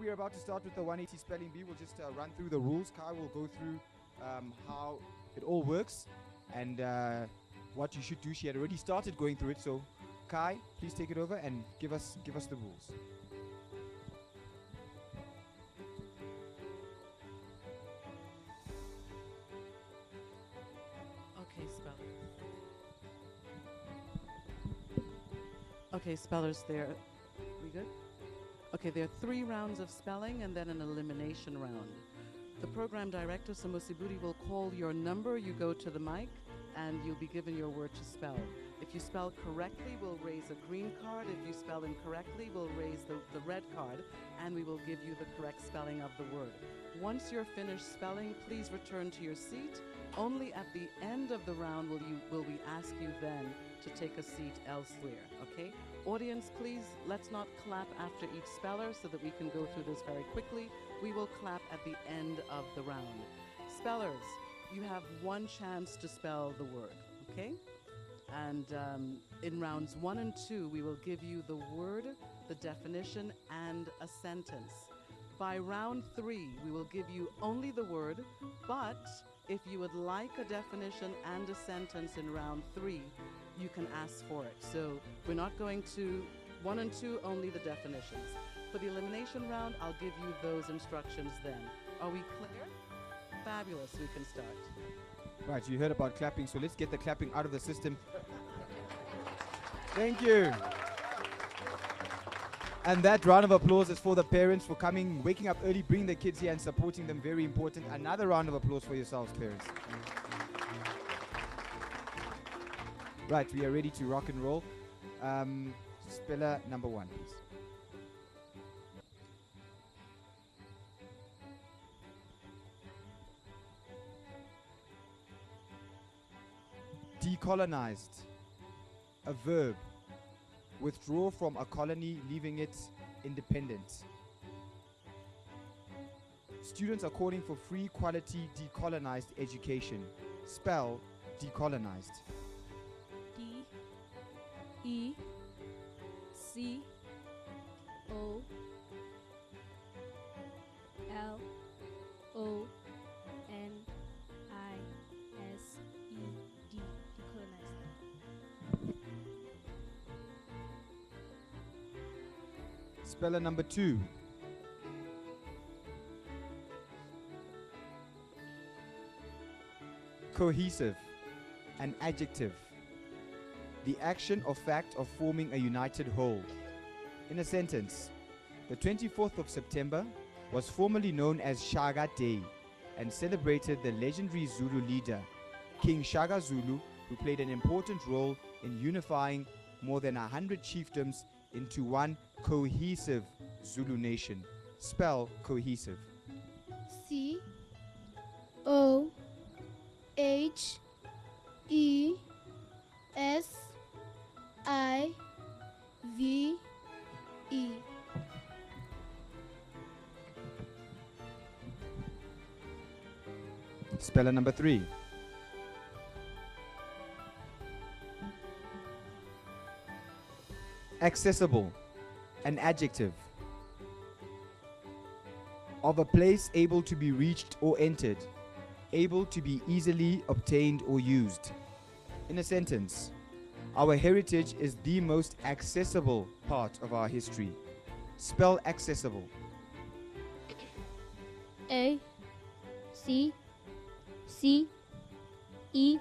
we are about to start with the 180 Spelling Bee. We'll just run through the rules. Kai will go through how it all works and what you should do. She had already started going through it, so Kai, please take it over and give us the rules. Okay, speller. Okay, spellers, there. We good? Okay, there are 3 rounds of spelling and then an elimination round. The program director, Samosibudi, will call your number. You go to the mic and you'll be given your word to spell. If you spell correctly, we'll raise a green card. If you spell incorrectly, we'll raise the red card, and we will give you the correct spelling of the word. Once you're finished spelling, please return to your seat. Only at the end of the round will we ask you then to take a seat elsewhere, okay? Audience, please, let's not clap after each speller so that we can go through this very quickly. We will clap at the end of the round. Spellers, you have 1 chance to spell the word, okay? And in rounds 1 and 2, we will give you the word, the definition, and a sentence. By round 3, we will give you only the word, but if you would like a definition and a sentence in round 3, you can ask for it. So we're not going to 1 and 2, only the definitions. For the elimination round, I'll give you those instructions then. Are we clear? Fabulous, we can start. Right, you heard about clapping, so let's get the clapping out of the system. Thank you. And that round of applause is for the parents for coming, waking up early, bringing their kids here and supporting them. Very important. Another round of applause for yourselves, parents. Right, we are ready to rock and roll. Speller number 1, please. Decolonized. A verb. Withdraw from a colony, leaving it independent. Students are calling for free quality decolonized education. Spell decolonized. D-E-C-O-L-O-N-I-S-E-D. Decolonized. Speller number 2. Cohesive. An adjective. The action or fact of forming a united whole. In a sentence, the 24th of September was formerly known as Shaka Day and celebrated the legendary Zulu leader, King Shaka Zulu, who played an important role in unifying more than 100 chiefdoms into one cohesive Zulu nation. Spell cohesive. C-O-H-E-S-I-V-E. Speller number 3. Accessible. An adjective. Of a place able to be reached or entered, able to be easily obtained or used. In a sentence, our heritage is the most accessible part of our history. Spell accessible. A C C E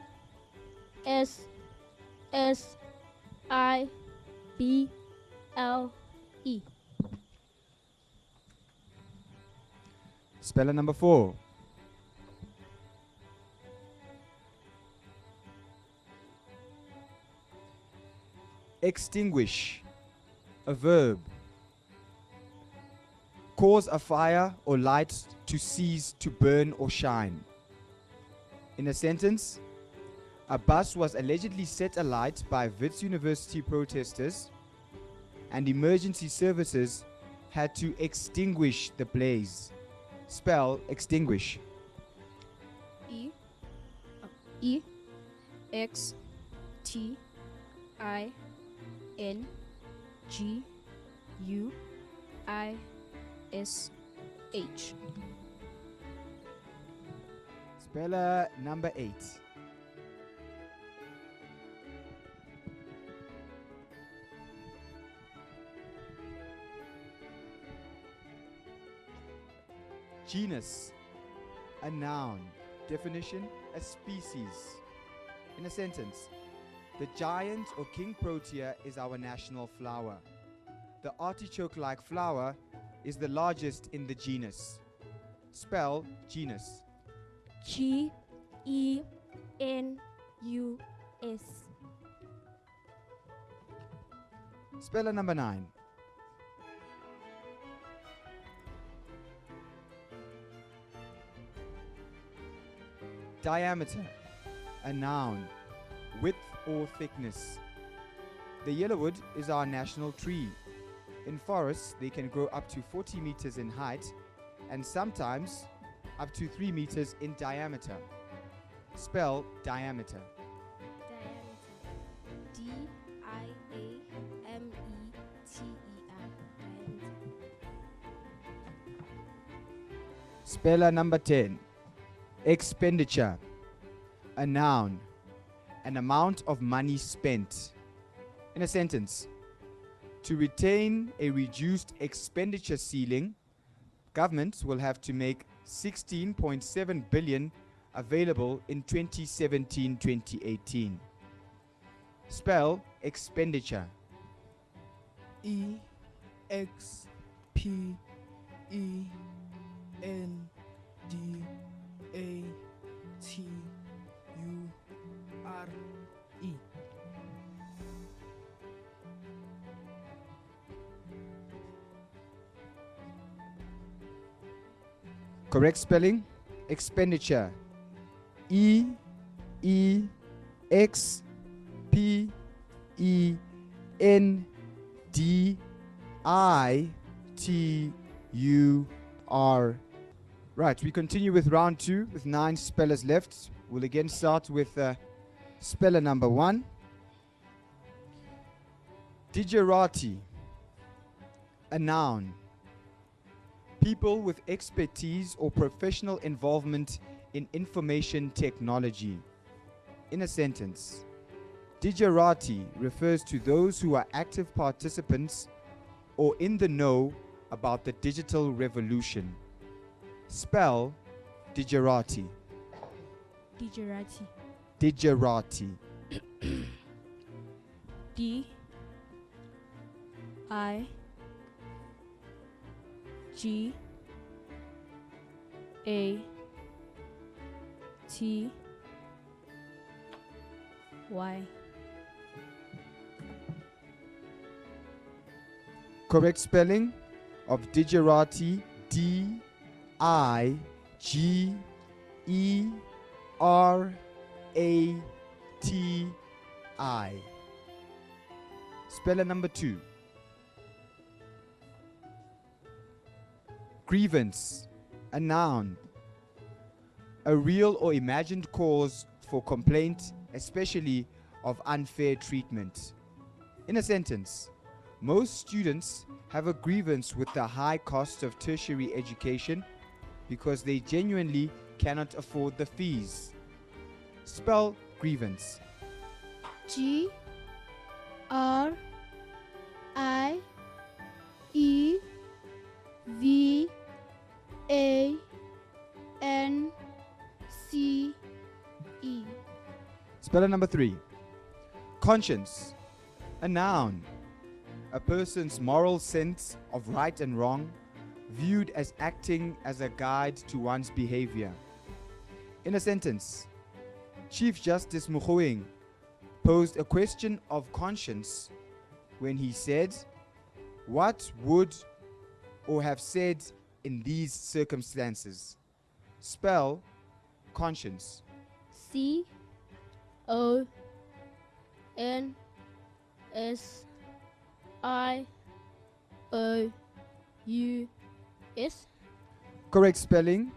S S I B L E. Speller number 4. Extinguish. A verb. Cause a fire or light to cease to burn or shine. In a sentence, a bus was allegedly set alight by Wits University protesters and emergency services had to extinguish the blaze. Spell extinguish. E X T I N G U I S H. Speller number 8. Genus, a noun. Definition, a species. In a sentence, the giant or king protea is our national flower. The artichoke-like flower is the largest in the genus. Spell genus. GENUS. Speller number 9. Diameter, a noun. Width or thickness. The yellowwood is our national tree. In forests, they can grow up to 40 meters in height and sometimes up to 3 meters in diameter. Spell diameter. Speller number 10. Expenditure, a noun. An amount of money spent. In a sentence, to retain a reduced expenditure ceiling, governments will have to make 16.7 billion available in 2017-2018. Spell expenditure. EXPENDATURE. Correct spelling, expenditure. EXPENDITURE. Right, we continue with round 2 with 9 spellers left. We'll again start with speller number 1. Digerati, a noun. People with expertise or professional involvement in information technology. In a sentence, digerati refers to those who are active participants or in the know about the digital revolution. Spell digerati. Digerati. Digerati. D I G A T Y. Correct spelling of digerati, DIGERATI. Speller number 2. Grievance, a noun. A real or imagined cause for complaint, especially of unfair treatment. In a sentence, most students have a grievance with the high cost of tertiary education because they genuinely cannot afford the fees. Spell grievance. GRIEVANCE. Speller number 3. Conscience, a noun. A person's moral sense of right and wrong, viewed as acting as a guide to one's behavior. In a sentence, Chief Justice Mogoeng posed a question of conscience when he said, "What would or have said in these circumstances?" Spell conscience. CONSCIOUS. Correct spelling.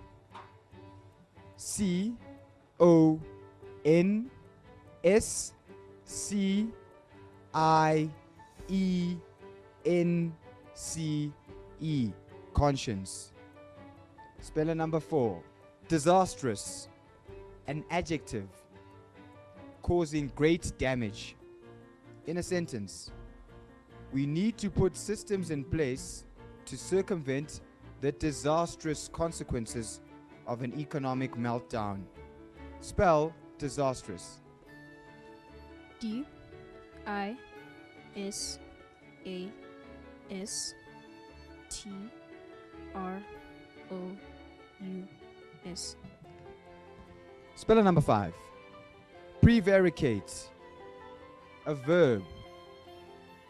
CONSCIENCE. conscience. Speller number 4. Disastrous. An adjective causing great damage. In a sentence, we need to put systems in place to circumvent the disastrous consequences of an economic meltdown. Spell disastrous. D I S A S T R O U S. Speller number 5. Prevaricate. A verb.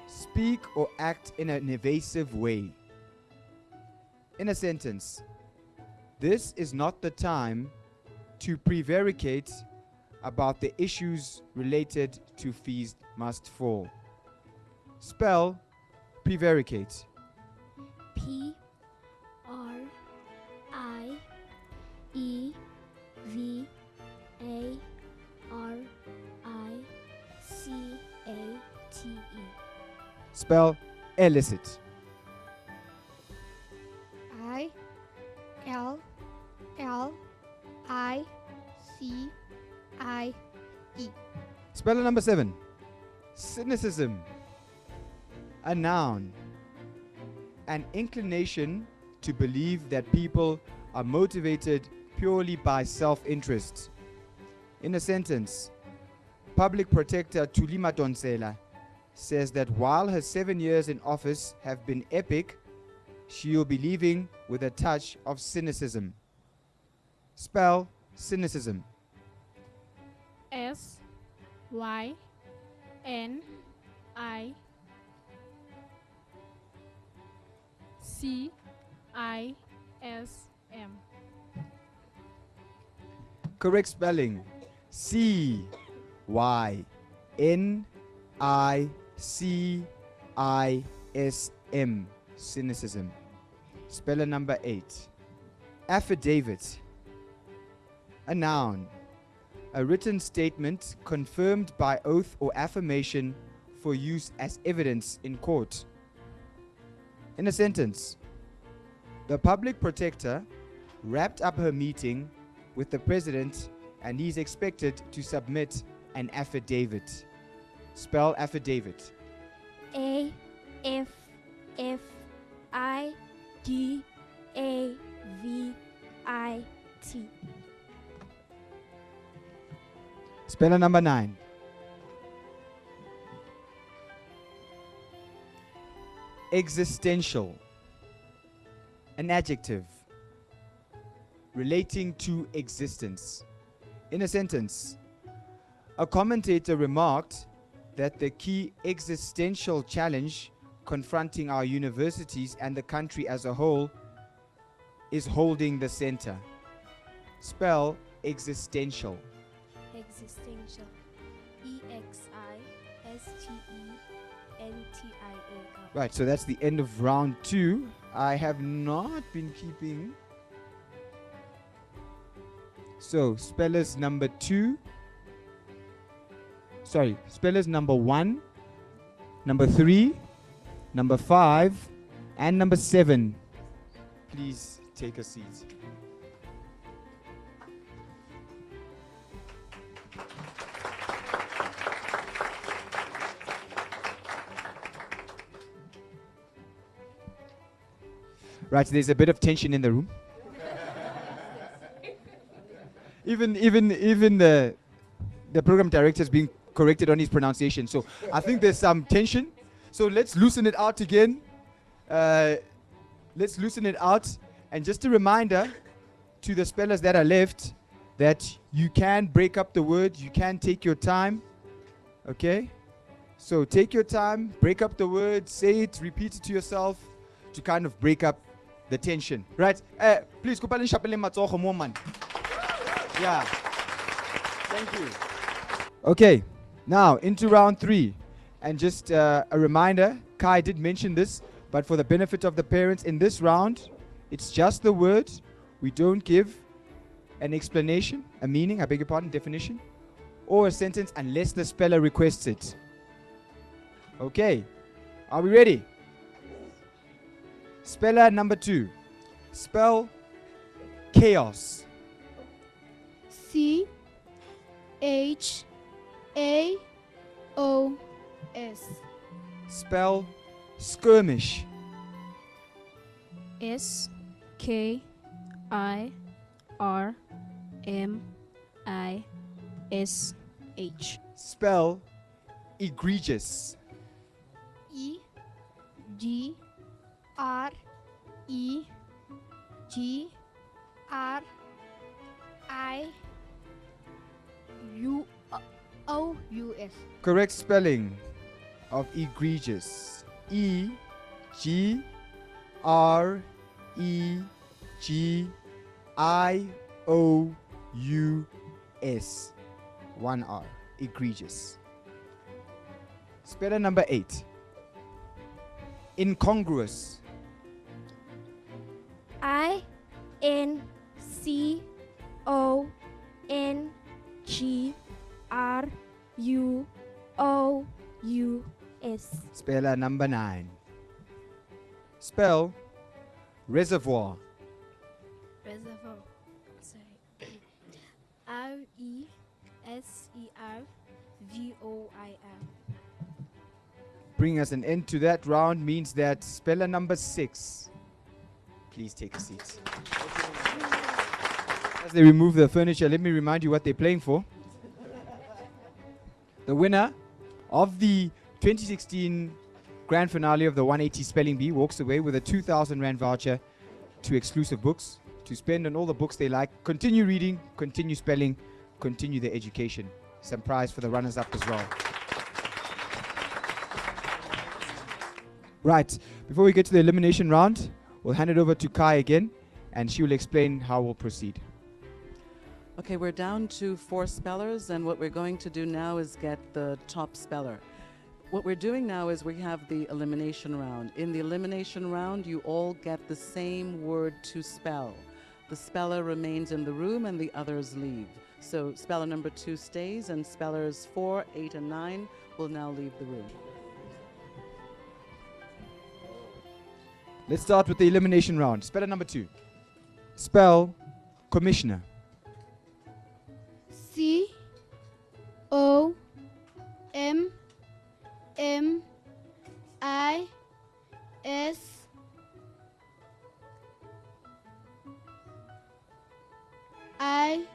Speak or act in an evasive way. In a sentence, this is not the time to prevaricate about the issues related to fees must fall. Spell prevaricate. P R I E V A R I C A T E. Spell illicit. I L L I C I E. Speller number 7. Cynicism. A noun. An inclination to believe that people are motivated purely by self-interest. In a sentence, Public Protector Tulima Donsela says that while her 7 years in office have been epic, she will be leaving with a touch of cynicism. Spell cynicism. S Y N I C I S M. Correct spelling. C Y N I C I S M. Cynicism. Speller number 8. Affidavit. A noun. A written statement confirmed by oath or affirmation for use as evidence in court. In a sentence, the public protector wrapped up her meeting with the president and he's expected to submit an affidavit. Spell affidavit. A F F I D A V I T. Speller number 9. Existential. An adjective relating to existence. In a sentence, a commentator remarked that the key existential challenge confronting our universities and the country as a whole is holding the center. Spell existential. Existential. EXISTENTIAL. Right, so that's the end of round 2. I have not been keeping. So, spellers number 2. Sorry, spellers number 1, number 3, number 5, and number 7. Please take a seat. Right, there's a bit of tension in the room. even the program director is being corrected on his pronunciation. So I think there's some tension. So let's loosen it out again. Let's loosen it out. And just a reminder to the spellers that are left that you can break up the word. You can take your time. Okay? So take your time, break up the word, say it, repeat it to yourself to kind of break up the tension. Right? Please, kupalin shapele matsogo mo man. Yeah. Thank you. Okay. Now, into round 3. And just a reminder, Kai did mention this, but for the benefit of the parents, in this round, it's just the word. We don't give an explanation, a meaning, I beg your pardon, definition, or a sentence unless the speller requests it. Okay. Are we ready? Speller number 2. Spell chaos. C H A O S. Spell skirmish. S K I R M I S H. Spell egregious. E G R E G R I U O U S. Correct spelling of egregious. E G R E G I O U S. 1 R. Egregious. Speller number 8. Incongruous. I N C O N G R U O U S. Speller number 9. Spell reservoir. Reservoir. Sorry. R E S E R V O I R. Bring us an end to that round means that speller number 6. Please take a seat. As they remove the furniture, let me remind you what they're playing for. The winner of the 2016 grand finale of the 180 Spelling Bee walks away with a 2,000 Rand voucher to Exclusive Books to spend on all the books they like, continue reading, continue spelling, continue their education. Some prize for the runners-up as well. Right, before we get to the elimination round, we'll hand it over to Kai again, and she will explain how we'll proceed. Okay, we're down to 4 spellers, and what we're going to do now is get the top speller. What we're doing now is we have the elimination round. In the elimination round, you all get the same word to spell. The speller remains in the room and the others leave. So speller number 2 stays, and spellers 4, 8, and 9 will now leave the room. Let's start with the elimination round. Speller number 2. Spell commissioner. C O M M I S I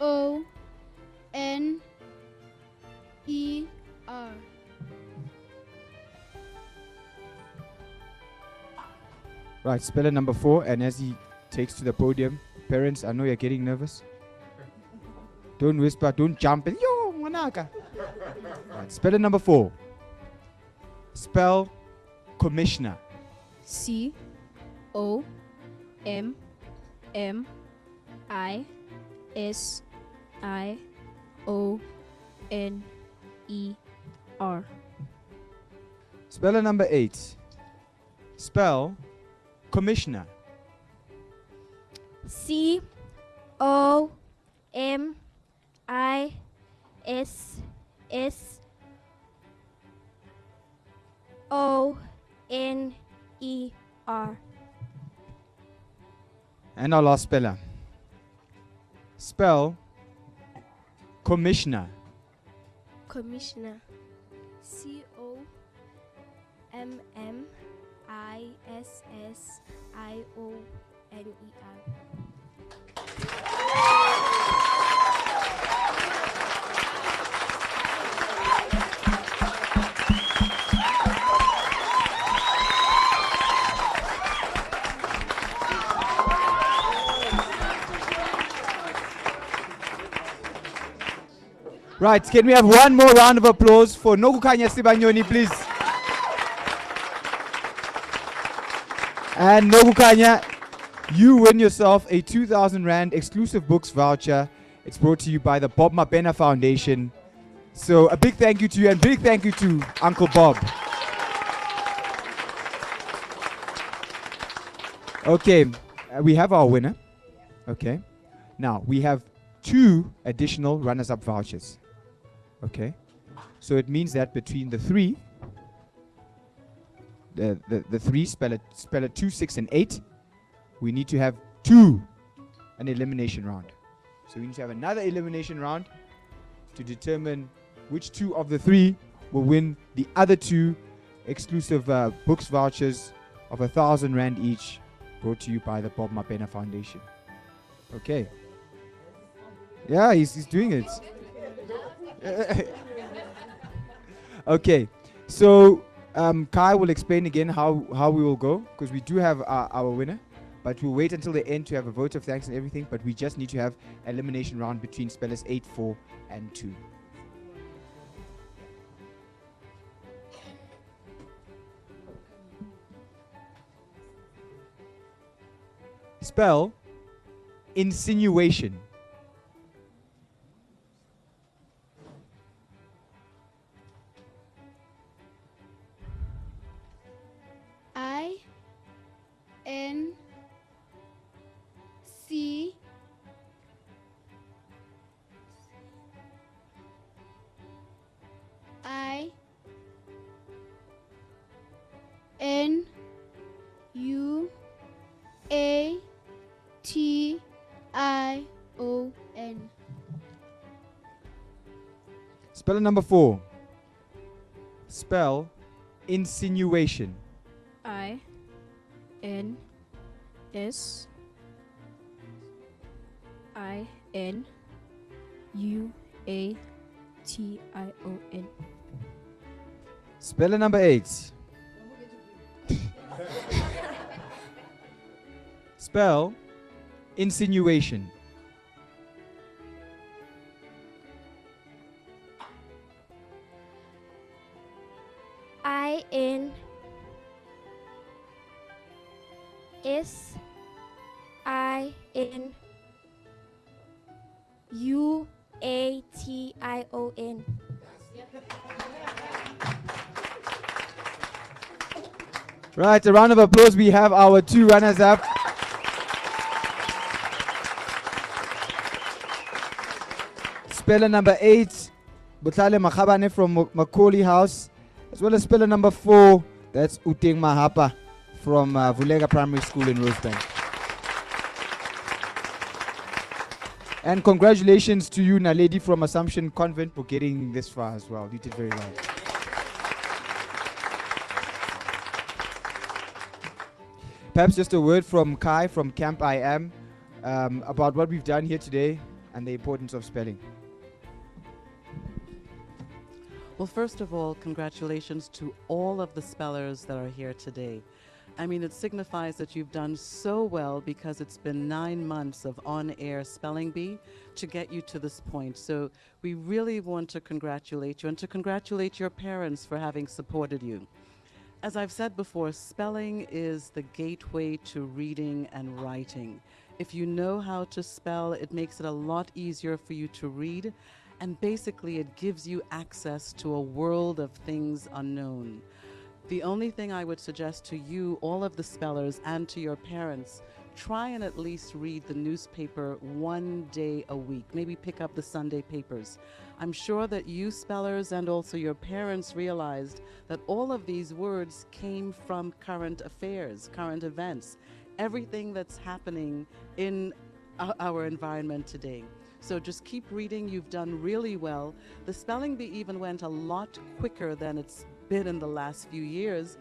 O N E R. Right, speller number 4, and as he takes to the podium, parents, I know you're getting nervous. Don't whisper, don't jump, and yo, manaka. Right, speller number 4. Spell commissioner. C O M M I S I O N E R. Speller number 8. Spell commissioner. C O M I S S O N E R. And our last speller. Spell commissioner. Commissioner. C O M M I S S I O N E R. Right, can we have one more round of applause for Nokukhanya Sibanyoni, please? And Nokukhanya, you win yourself a 2,000 Rand Exclusive Books voucher. It's brought to you by the Bob Mabena Foundation. So a big thank you to you, and big thank you to Uncle Bob. Okay, we have our winner. Okay, now we have 2 additional runners-up vouchers. Okay, so it means that between the 3, the three, speller 2, 6, and 8, we need to have an elimination round. So we need to have another elimination round to determine which 2 of the 3 will win the other 2 exclusive books vouchers of 1,000 Rand each, brought to you by the Bob Mapena Foundation. Okay. Yeah, he's doing it. Okay, so Kai will explain again how we will go, because we do have our winner, but we'll wait until the end to have a vote of thanks and everything, but we just need to have elimination round between spellers 8, 4, and 2. Spell insinuation. INSINUATION. Speller number 4. Spell insinuation. INSINUATION. Speller number 8. Spell insinuation. INSINUATION. Right, a round of applause. We have our 2 runners up. Speller number 8, Botlhale Magabeane from McAuley House, as well as speller number 4, that's Oteng Mahapa from Vuleka Primary School in Rosebank. And congratulations to you, Naledi from Assumption Convent, for getting this far as well. You did very well. Perhaps just a word from Kai from Camp I Am about what we've done here today and the importance of spelling. Well, first of all, congratulations to all of the spellers that are here today. I mean, it signifies that you've done so well because it's been 9 months of on-air Spelling Bee to get you to this point. So we really want to congratulate you and to congratulate your parents for having supported you. As I've said before, spelling is the gateway to reading and writing. If you know how to spell, it makes it a lot easier for you to read, and basically it gives you access to a world of things unknown. The only thing I would suggest to you, all of the spellers, and to your parents, try and at least read the newspaper 1 day a week. Maybe pick up the Sunday papers. I'm sure that you spellers and also your parents realized that all of these words came from current affairs, current events, everything that's happening in our environment today. So just keep reading. You've done really well. The Spelling Bee even went a lot quicker than it's been in the last few years.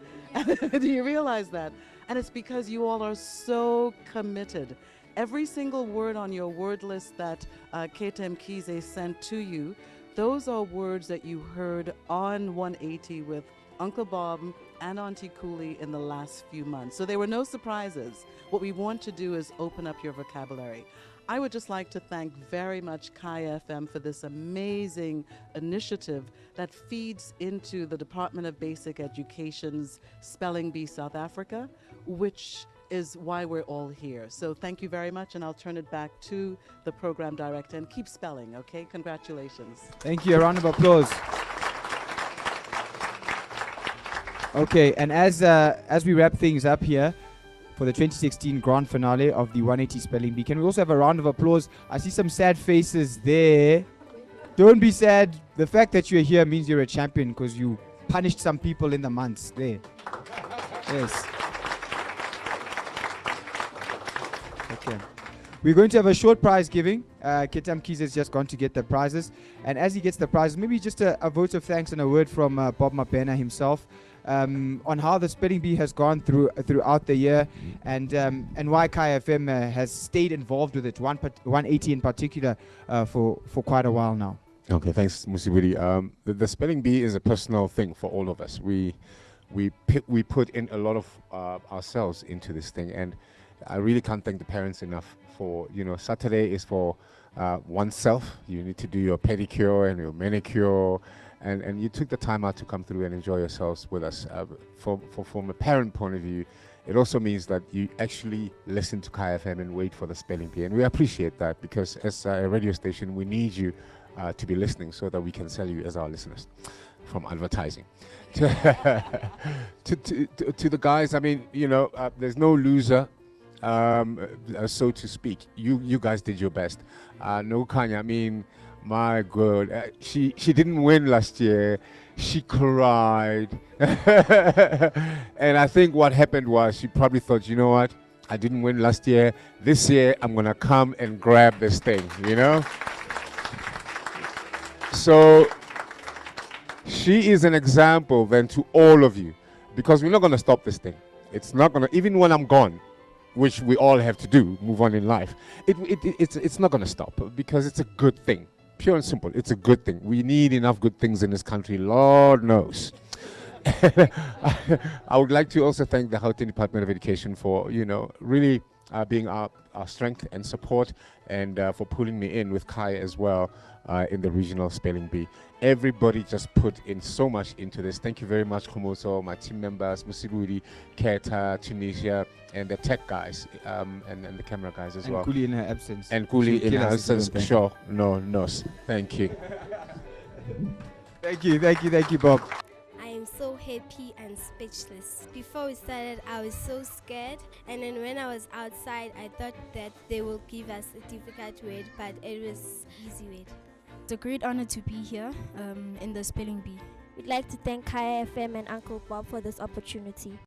Do you realize that? And it's because you all are so committed. Every single word on your word list that Gauteng Kize sent to you, those are words that you heard on 180 with Uncle Bob and Auntie Cooley in the last few months. So there were no surprises. What we want to do is open up your vocabulary. I would just like to thank very much Kai FM for this amazing initiative that feeds into the Department of Basic Education's Spelling Bee South Africa, which is why we're all here. So thank you very much, and I'll turn it back to the program director, and keep spelling, okay? Congratulations. Thank you. A round of applause. Okay, and as we wrap things up here for the 2016 grand finale of the 180 Spelling Bee, can we also have a round of applause? I see some sad faces there. Don't be sad. The fact that you're here means you're a champion because you punished some people in the months there. Yes. Okay. We're going to have a short prize giving. Ketam Keys has just gone to get the prizes. And as he gets the prizes, maybe just a vote of thanks and a word from Bob Mapena himself on how the spelling bee has gone throughout the year and why Kai FM has stayed involved with it, 180 in particular, for quite a while now. Okay, thanks, Musibudi. The spelling bee is a personal thing for all of us. We put in a lot of ourselves into this thing, and I really can't thank the parents enough for, Saturday is for oneself. You need to do your pedicure and your manicure, and you took the time out to come through and enjoy yourselves with us. From a parent point of view, it also means that you actually listen to Kai FM and wait for the spelling bee, and we appreciate that, because as a radio station, we need you to be listening so that we can sell you as our listeners from advertising. To the guys, I mean, there's no loser, so to speak. You guys did your best. Nokukhanya, I mean, my God, she didn't win last year. She cried. And I think what happened was she probably thought, you know what? I didn't win last year. This year, I'm going to come and grab this thing, So she is an example then to all of you, because we're not going to stop this thing. It's not going to, even when I'm gone, which we all have to do, move on in life, it's not going to stop, because it's a good thing. Pure and simple, it's a good thing. We need enough good things in this country, Lord knows. I would like to also thank the Gauteng Department of Education for, really being our strength and support, and for pulling me in with Kai as well in the Regional Spelling Bee. Everybody just put in so much into this. Thank you very much, Komoso, my team members, Musibudi, Keta, Tunisia, and the tech guys, and the camera guys as well. And Kuli in her absence. And Kuli in her absence, sure. No. Thank you. Thank you, Bob. I am so happy and speechless. Before we started, I was so scared, and then when I was outside, I thought that they will give us a difficult word, but it was easy word. It's a great honor to be here in the spelling bee. We'd like to thank Kaya FM and Uncle Bob for this opportunity.